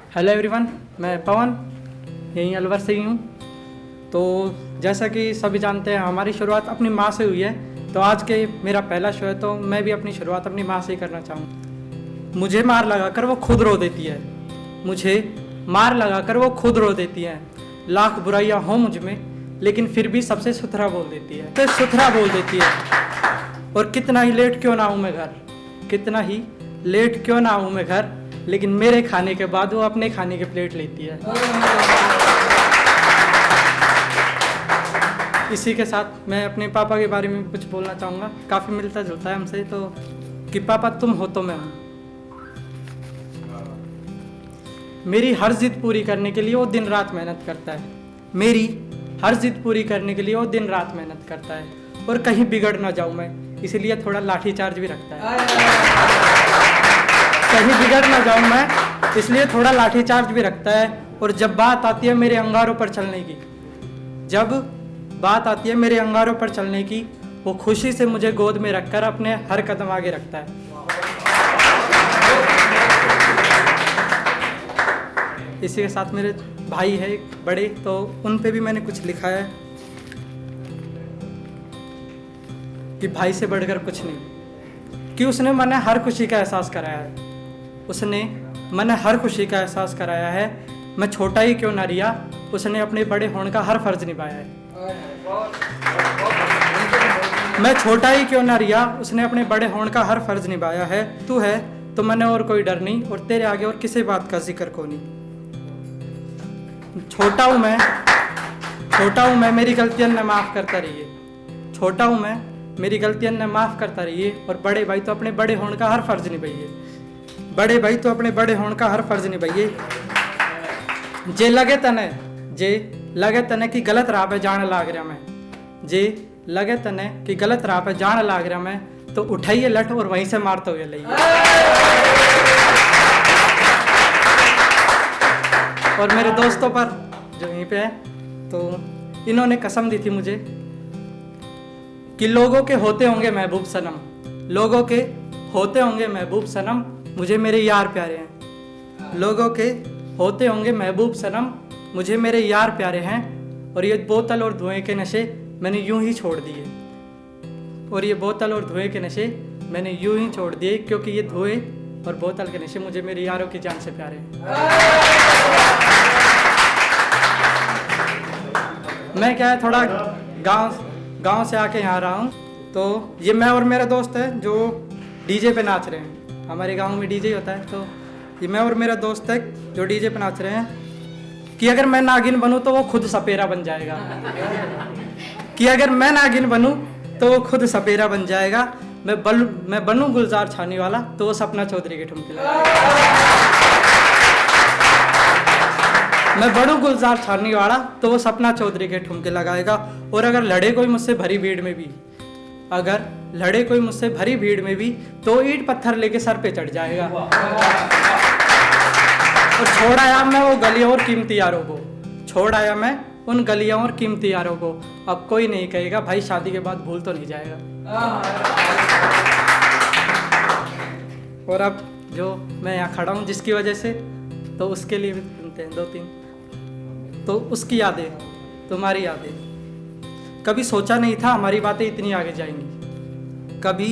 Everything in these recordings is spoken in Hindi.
हेलो एवरीवन, मैं पवन यहीं अलवर से ही हूँ। तो जैसा कि सभी जानते हैं हमारी शुरुआत अपनी माँ से हुई है। तो आज के मेरा पहला शो है तो मैं भी अपनी शुरुआत अपनी माँ से ही करना चाहूँगा। मुझे मार लगाकर वो खुद रो देती है, मुझे मार लगाकर वो खुद रो देती है। लाख बुराइयाँ हों मुझ में लेकिन फिर भी सबसे सुथरा बोल देती है, तो सुथरा बोल देती है। और कितना ही लेट क्यों ना आऊँ मैं घर, कितना ही लेट क्यों ना आऊँ मैं घर, लेकिन मेरे खाने के बाद वो अपने खाने के प्लेट लेती है। इसी के साथ मैं अपने पापा के बारे में कुछ बोलना चाहूँगा। काफ़ी मिलता जुलता है हमसे, तो कि पापा तुम हो तो मैं हूँ। मेरी हर जिद पूरी करने के लिए वो दिन रात मेहनत करता है, मेरी हर जिद पूरी करने के लिए वो दिन रात मेहनत करता है। और कहीं बिगड़ ना जाऊँ मैं, इसीलिए थोड़ा लाठी चार्ज भी रखता है। कहीं बिगड़ ना जाऊँ मैं, इसलिए थोड़ा लाठी चार्ज भी रखता है। और जब बात आती है मेरे अंगारों पर चलने की, जब बात आती है मेरे अंगारों पर चलने की, वो खुशी से मुझे गोद में रखकर अपने हर कदम आगे रखता है। इसी के साथ मेरे भाई है एक बड़े, तो उन पे भी मैंने कुछ लिखा है कि भाई से बढ़कर कुछ नहीं, कि उसने मैंने हर खुशी का एहसास कराया है, उसने मैंने हर खुशी का एहसास कराया है। मैं छोटा ही क्यों ना रिया, उसने अपने बड़े होने का हर फर्ज निभाया है। मैं छोटा ही क्यों ना रिया, उसने अपने बड़े होने का हर फर्ज निभाया है। तू है तो मैंने और कोई डर नहीं, और तेरे आगे और किसी बात का जिक्र को नहीं। छोटा हूँ मैं, मेरी गलतियां न माफ़ करता रहिए। छोटा हूँ मैं, मेरी गलतियां न माफ़ करता रहिए। और बड़े भाई तो अपने बड़े होने का हर फर्ज निभाइए, बड़े भाई तो अपने बड़े होने का हर फर्ज निभाइए। जे लगे तने कि गलत राह पे जाने लाग रहा मैं, जे लगे तने कि गलत राह पे जाने लाग रहा मैं, तो उठाइए लठ और वहीं से मारते हुए लाइए। और मेरे दोस्तों पर जो यहीं पे है, तो इन्होंने कसम दी थी मुझे कि लोगों के होते होंगे महबूब सनम, लोगों के होते होंगे महबूब सनम, मुझे मेरे यार प्यारे हैं। लोगों के होते होंगे महबूब सनम, मुझे मेरे यार प्यारे हैं। और ये बोतल और धुएं के नशे मैंने यूं ही छोड़ दिए, और ये बोतल और धुएं के नशे मैंने यूं ही छोड़ दिए, क्योंकि ये धुएं और बोतल के नशे मुझे मेरे यारों की जान से प्यारे हैं। मैं क्या है थोड़ा गांव से आके यहाँ रहा हूँ। तो ये मैं और मेरा दोस्त है जो डीजे पे नाच रहे हैं। हमारे गांव में डीजे होता है, तो ये मैं और मेरा दोस्त है जो डीजे पे नाच रहे हैं कि अगर मैं नागिन बनूं तो वो खुद सपेरा बन जाएगा, कि अगर मैं नागिन बनूं तो वो खुद सपेरा बन जाएगा। मैं बनूं गुलजार छानी वाला तो वो सपना चौधरी के ठुमके लगाएगा। मैं बनूं गुलजार छानी वाला तो वो सपना चौधरी के ठुमके लगाएगा। और अगर लड़े कोई मुझसे भरी भीड़ में भी, अगर लड़े कोई मुझसे भरी भीड़ में भी, तो ईंट पत्थर लेके सर पे चढ़ जाएगा। और छोड़ आया मैं वो गलियों और कीमती यारों को, छोड़ आया मैं उन गलियों और कीमती यारों को। अब कोई नहीं कहेगा भाई शादी के बाद भूल तो नहीं जाएगा। और अब जो मैं यहाँ खड़ा हूँ जिसकी वजह से, तो उसके लिए भी सुनते हैं 2-3। तो उसकी यादें, तुम्हारी यादें। कभी सोचा नहीं था हमारी बातें इतनी आगे जाएंगी, कभी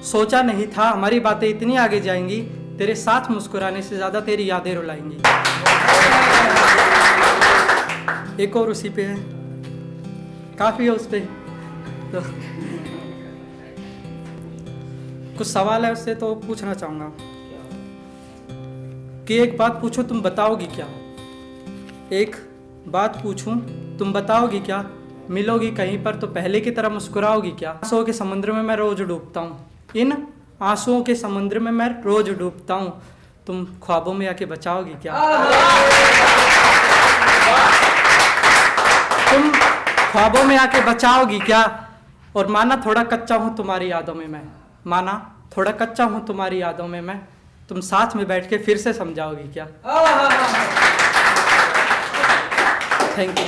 सोचा नहीं था हमारी बातें इतनी आगे जाएंगी। तेरे साथ मुस्कुराने से ज़्यादा तेरी यादें रुलाएंगी। एक और उसी पे है, काफ़ी है उस पे। तो कुछ सवाल है उससे, तो पूछना चाहूँगा कि एक बात पूछूं तुम बताओगी क्या, एक बात पूछूं तुम बताओगी क्या, मिलोगी कहीं पर तो पहले की तरह मुस्कुराओगी क्या। आंसुओं के समुद्र में मैं रोज डूबता हूँ, इन आंसुओं के समुद्र में मैं रोज डूबता हूँ, तुम ख्वाबों में आके बचाओगी क्या। तुम ख्वाबों में आके बचाओगी क्या। और माना थोड़ा कच्चा हूँ तुम्हारी यादों में मैं, माना थोड़ा कच्चा हूँ तुम्हारी यादों में मैं, तुम साथ में बैठ के फिर से समझाओगी क्या। Thank you.